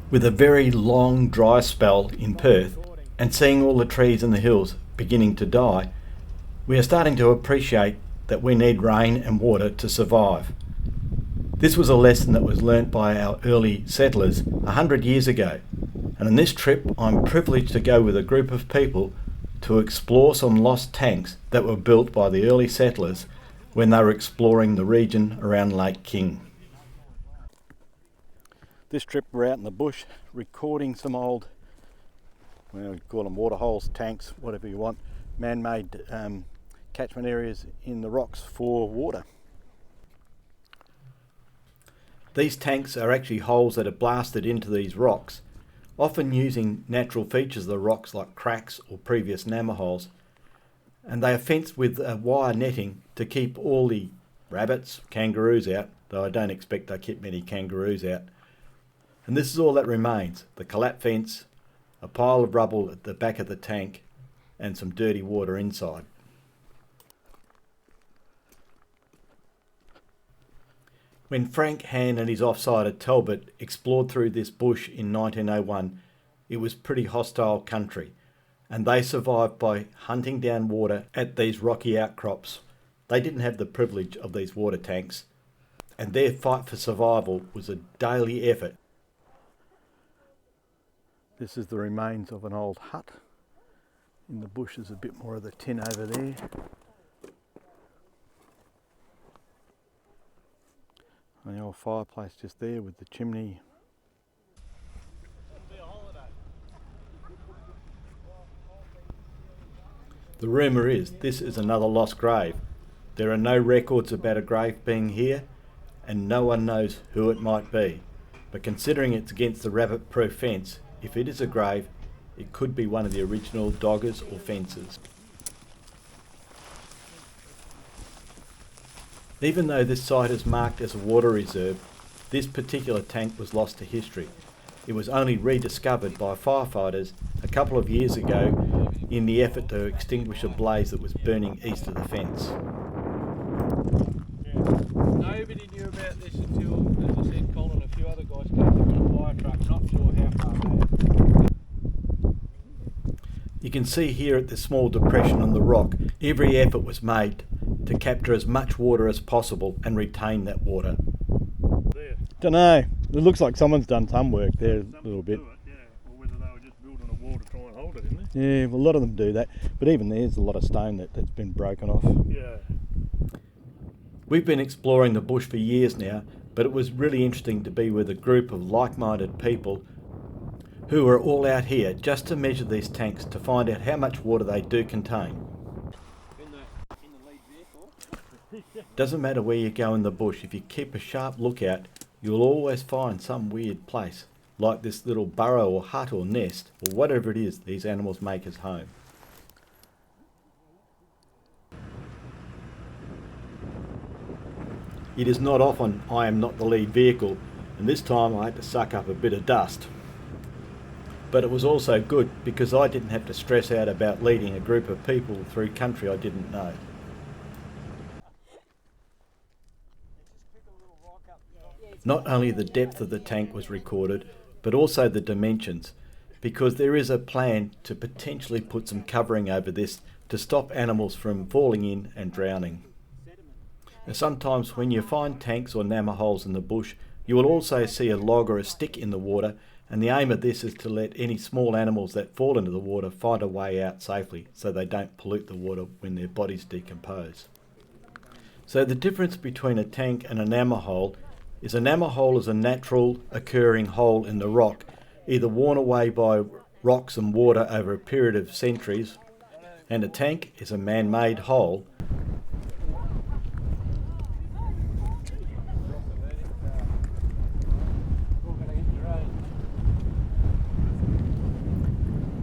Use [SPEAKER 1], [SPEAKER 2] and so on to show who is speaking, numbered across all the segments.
[SPEAKER 1] With a very long dry spell in Perth and seeing all the trees in the hills beginning to die, we are starting to appreciate that we need rain and water to survive. This was a lesson that was learnt by our early settlers 100 years ago, and on this trip I'm privileged to go with a group of people to explore some lost tanks that were built by the early settlers when they were exploring the region around Lake King. This trip we're out in the bush recording some old, well, we call them water holes, tanks, whatever you want, man-made catchment areas in the rocks for water. These tanks are actually holes that are blasted into these rocks, often using natural features of the rocks like cracks or previous nammer holes, and they are fenced with wire netting to keep all the rabbits, kangaroos out, though I don't expect they keep many kangaroos out. And this is all that remains: the collapsed fence, a pile of rubble at the back of the tank, and some dirty water inside. When Frank Han and his offsider Talbot explored through this bush in 1901, it was pretty hostile country, and they survived by hunting down water at these rocky outcrops. They didn't have the privilege of these water tanks, and their fight for survival was a daily effort. This is the remains of an old hut. In the bush there's a bit more of the tin over there. And the old fireplace just there with the chimney. The rumour is this is another lost grave. There are no records about a grave being here, and no one knows who it might be. But considering it's against the rabbit-proof fence, if it is a grave, it could be one of the original doggers or fencers. Even though this site is marked as a water reserve, this particular tank was lost to history. It was only rediscovered by firefighters a couple of years ago in the effort to extinguish a blaze that was burning east of the fence.
[SPEAKER 2] Nobody knew about this until, as I said, Colin and a few other guys came with a fire truck, not sure how far they had.
[SPEAKER 1] You can see here at the small depression on the rock, every effort was made to capture as much water as possible and retain that water. Don't know, it looks like someone's done some work there a little bit.
[SPEAKER 2] Yeah, or whether they were just building a wall to try and hold it, isn't it?
[SPEAKER 1] Yeah, well, a lot of them do that, but even there's a lot of stone that's been broken off.
[SPEAKER 2] Yeah.
[SPEAKER 1] We've been exploring the bush for years now, but it was really interesting to be with a group of like-minded people who are all out here just to measure these tanks to find out how much water they do contain. Doesn't matter where you go in the bush, if you keep a sharp lookout, you'll always find some weird place, like this little burrow or hut or nest, or whatever it is these animals make as home. It is not often I am not the lead vehicle, and this time I had to suck up a bit of dust. But it was also good because I didn't have to stress out about leading a group of people through country I didn't know. Not only the depth of the tank was recorded, but also the dimensions, because there is a plan to potentially put some covering over this to stop animals from falling in and drowning. Now, sometimes when you find tanks or nammer holes in the bush, you will also see a log or a stick in the water, and the aim of this is to let any small animals that fall into the water find a way out safely so they don't pollute the water when their bodies decompose. So the difference between a tank and a nammer hole is a nammer hole is a natural occurring hole in the rock, either worn away by rocks and water over a period of centuries, and a tank is a man-made hole.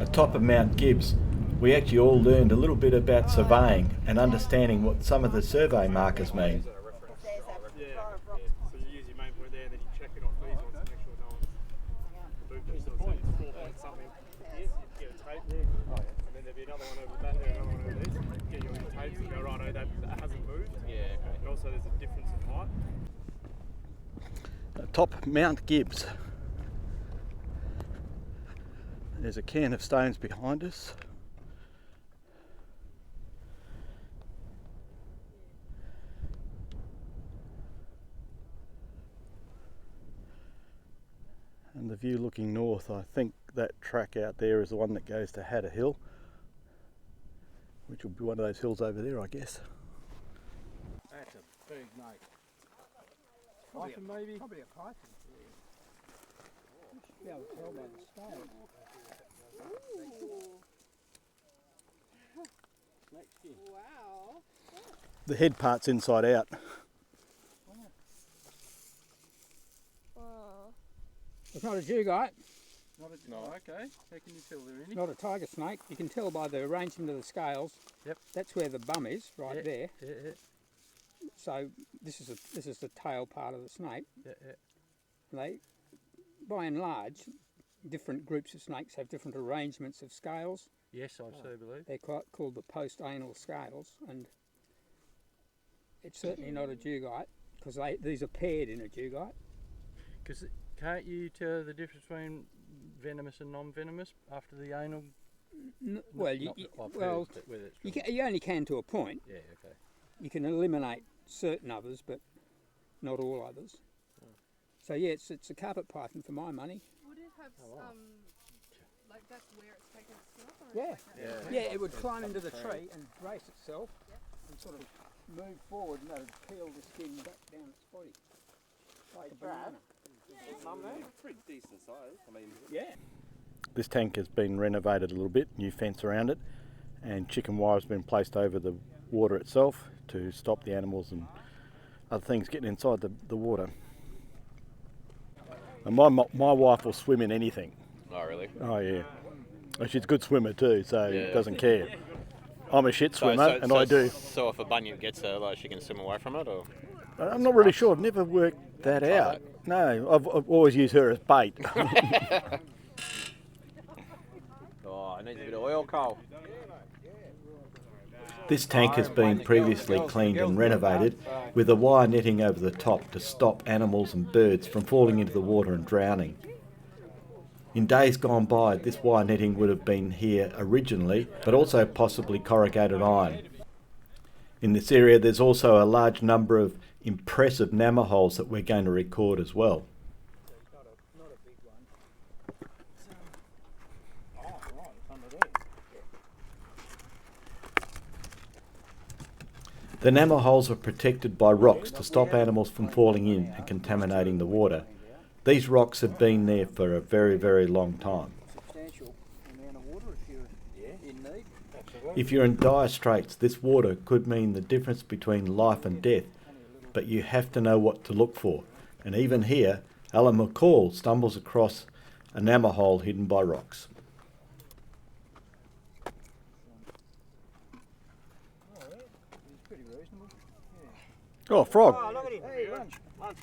[SPEAKER 1] Atop of Mount Gibbs, we actually all learned a little bit about surveying and understanding what some of the survey markers mean. Top Mount Gibbs. There's a cairn of stones behind us. And the view looking north, I think that track out there is the one that goes to Hatter Hill, which will be one of those hills over there, I guess.
[SPEAKER 2] That's a big mate. Python maybe?
[SPEAKER 3] Probably a python. You should be able to tell by the scale.
[SPEAKER 4] Wow.
[SPEAKER 1] The head part's inside out.
[SPEAKER 3] It's not a dugite,
[SPEAKER 2] No, okay. How can you tell they're any?
[SPEAKER 3] not a tiger snake. You can tell by the arrangement of the scales.
[SPEAKER 2] Yep.
[SPEAKER 3] That's where the bum is, right
[SPEAKER 2] Yeah,
[SPEAKER 3] there.
[SPEAKER 2] Yeah.
[SPEAKER 3] So this is the tail part of the snake.
[SPEAKER 2] Yeah.
[SPEAKER 3] They, by and large, different groups of snakes have different arrangements of scales.
[SPEAKER 2] Yes, I so believe.
[SPEAKER 3] They're called the post-anal scales, and it's certainly not a dugite because these are paired in a dugite.
[SPEAKER 2] Because can't you tell the difference between venomous and non-venomous after the anal?
[SPEAKER 3] Well, you only can to a point.
[SPEAKER 2] Yeah, okay.
[SPEAKER 3] You can eliminate certain others, but not all others. So yeah, it's a carpet python for my money.
[SPEAKER 4] Would it have like that's where it's taken its snap? Or
[SPEAKER 3] Yeah, it would climb into the tree and brace itself and sort of move forward and that would peel the skin back down its body. Like a banana.
[SPEAKER 5] Pretty decent size. I mean,
[SPEAKER 3] Yeah.
[SPEAKER 1] This tank has been renovated a little bit, new fence around it, and chicken wire has been placed over the water itself to stop the animals and other things getting inside the water. And my wife will swim in anything.
[SPEAKER 5] oh really?
[SPEAKER 1] Oh yeah. And she's a good swimmer too, so doesn't care. I'm a shit swimmer, I do.
[SPEAKER 5] So if a bunyip gets her, like, she can swim away from it, or?
[SPEAKER 1] I'm not really sure. I've never worked that out. No, I've always used her as bait.
[SPEAKER 5] Oh, I need a bit of oil, Cole.
[SPEAKER 1] This tank has been previously cleaned and renovated with a wire netting over the top to stop animals and birds from falling into the water and drowning. In days gone by, this wire netting would have been here originally, but also possibly corrugated iron. In this area there's also a large number of impressive nammer holes that we're going to record as well.
[SPEAKER 3] Not a big one.
[SPEAKER 2] Oh, right, it's under there.
[SPEAKER 1] The nammer holes are protected by rocks to stop animals from falling in and contaminating the water. These rocks have been there for a very, very long time.
[SPEAKER 3] Substantial amount of water if you're in need.
[SPEAKER 1] If you're in dire straits, this water could mean the difference between life and death, but you have to know what to look for. And even here, Alan McCall stumbles across a nammer hole hidden by rocks.
[SPEAKER 3] It's pretty reasonable.
[SPEAKER 1] Oh, frog!
[SPEAKER 3] Oh, look at him. Hey, lunch.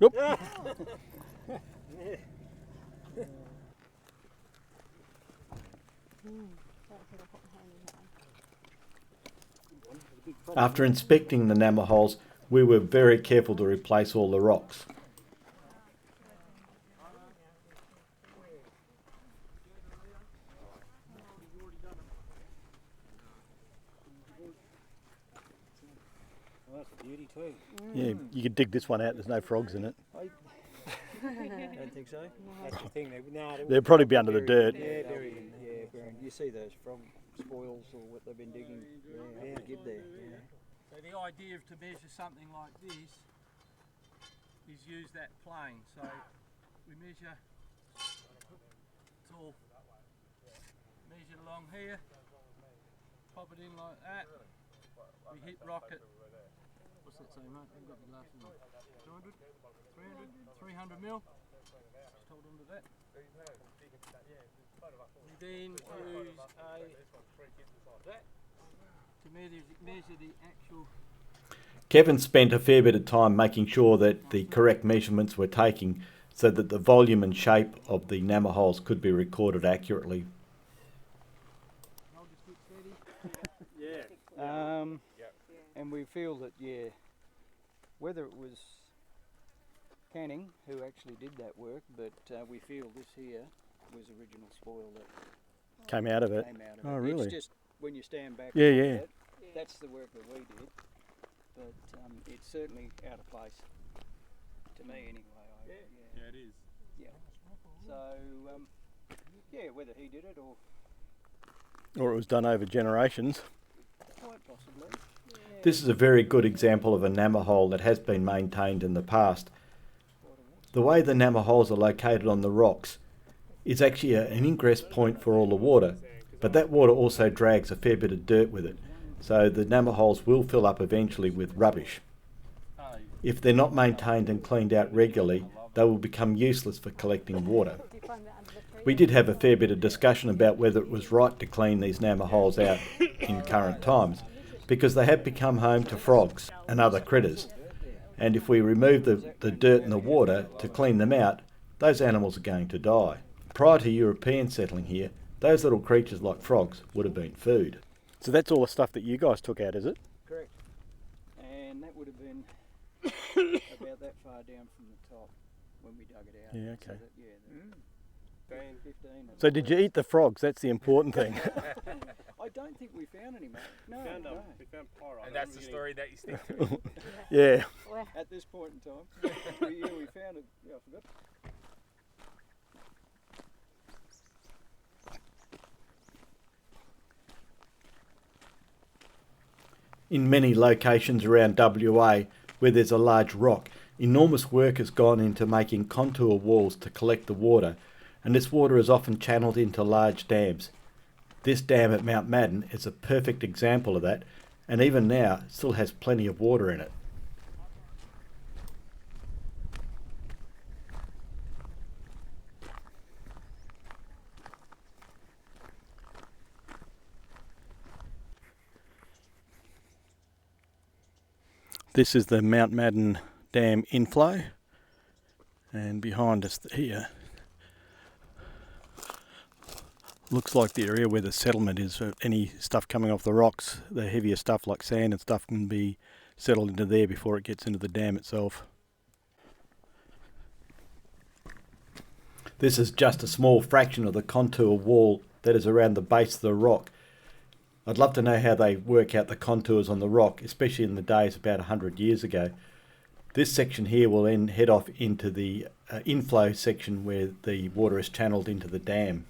[SPEAKER 1] Yep. After inspecting the nammer holes, we were very careful to replace all the rocks.
[SPEAKER 2] Well, that's a beauty too.
[SPEAKER 1] Yeah, you could dig this one out, there's no frogs in it.
[SPEAKER 2] Don't think so? That's the thing.
[SPEAKER 1] They'll probably be under the dirt.
[SPEAKER 2] Yeah, buried. Yeah, buried. You see those frog spoils or what they've been digging up the gib there. Yeah. So the idea to measure something like this is use that plane. So we measure, it's all measured along here, pop it in like that, we hit rocket, what's that say mate, I've got the glasses on, 200, 300, 300 mil, just hold on to that. We then use that to measure the actual.
[SPEAKER 1] Kevin spent a fair bit of time making sure that the correct measurements were taken so that the volume and shape of the nammer holes could be recorded accurately.
[SPEAKER 2] I'll just get steady. And we feel that, whether it was Canning who actually did that work, but we feel this here
[SPEAKER 3] was original spoil that
[SPEAKER 1] Came out of it.
[SPEAKER 3] came out of
[SPEAKER 1] Oh,
[SPEAKER 3] it.
[SPEAKER 1] really?
[SPEAKER 3] It's just when you stand back.
[SPEAKER 1] Yeah,
[SPEAKER 3] and look
[SPEAKER 1] yeah.
[SPEAKER 3] at it, that's the work that we did, but it's certainly out of place to me anyway.
[SPEAKER 5] Yeah, it is.
[SPEAKER 3] Yeah. So yeah, whether he did it or
[SPEAKER 1] Or it was done over generations.
[SPEAKER 3] quite possibly. Yeah,
[SPEAKER 1] This is a very good example of a nammer hole that has been maintained in the past. The way the nammer holes are located on the rocks is actually an ingress point for all the water, but that water also drags a fair bit of dirt with it, so the nammer holes will fill up eventually with rubbish. If they're not maintained and cleaned out regularly, they will become useless for collecting water. We did have a fair bit of discussion about whether it was right to clean these nammer holes out in current times, because they have become home to frogs and other critters. And if we remove the dirt and the water to clean them out, those animals are going to die. Prior to Europeans settling here, those little creatures like frogs would have been food. So that's all the stuff that you guys took out, is it?
[SPEAKER 3] correct. And that would have been about that far down from the top when we dug it out.
[SPEAKER 1] Yeah,
[SPEAKER 3] So
[SPEAKER 1] okay.
[SPEAKER 3] that, yeah, 15.
[SPEAKER 1] So did you eat the frogs? That's the important thing.
[SPEAKER 3] I don't think we found any, mate. No,
[SPEAKER 5] We found,
[SPEAKER 3] no.
[SPEAKER 5] we found pyrite.
[SPEAKER 6] And that's the story that you stick to.
[SPEAKER 1] Yeah.
[SPEAKER 3] At this point in time, yeah, we found it. Yeah, I forgot.
[SPEAKER 1] In many locations around WA where there's a large rock, enormous work has gone into making contour walls to collect the water, and this water is often channeled into large dams. This dam at Mount Madden is a perfect example of that, and even now still has plenty of water in it. This is the Mount Madden Dam inflow, and behind us here looks like the area where the settlement is. Any stuff coming off the rocks, the heavier stuff like sand and stuff, can be settled into there before it gets into the dam itself. This is just a small fraction of the contour wall that is around the base of the rock. I'd love to know how they work out the contours on the rock, especially in the days about 100 years ago. This section here will then head off into the inflow section where the water is channeled into the dam.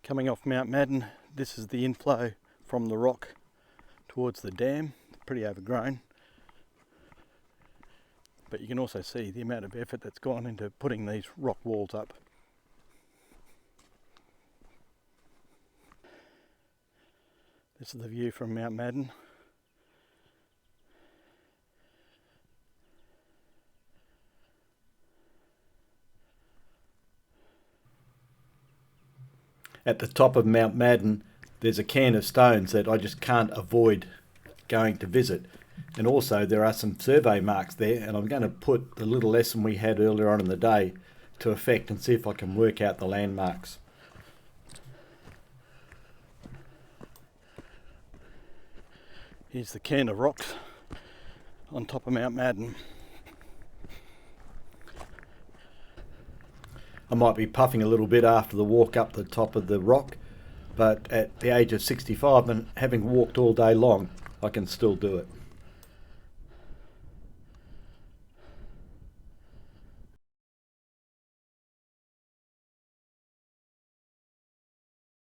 [SPEAKER 1] Coming off Mount Madden, this is the inflow from the rock towards the dam. Pretty overgrown. But you can also see the amount of effort that's gone into putting these rock walls up. This is the view from Mount Madden. At the top of Mount Madden, there's a cairn of stones that I just can't avoid going to visit. And also there are some survey marks there, and I'm going to put the little lesson we had earlier on in the day to effect and see if I can work out the landmarks. Here's the cairn of rocks on top of Mount Madden. I might be puffing a little bit after the walk up the top of the rock, but at the age of 65 and having walked all day long, I can still do it.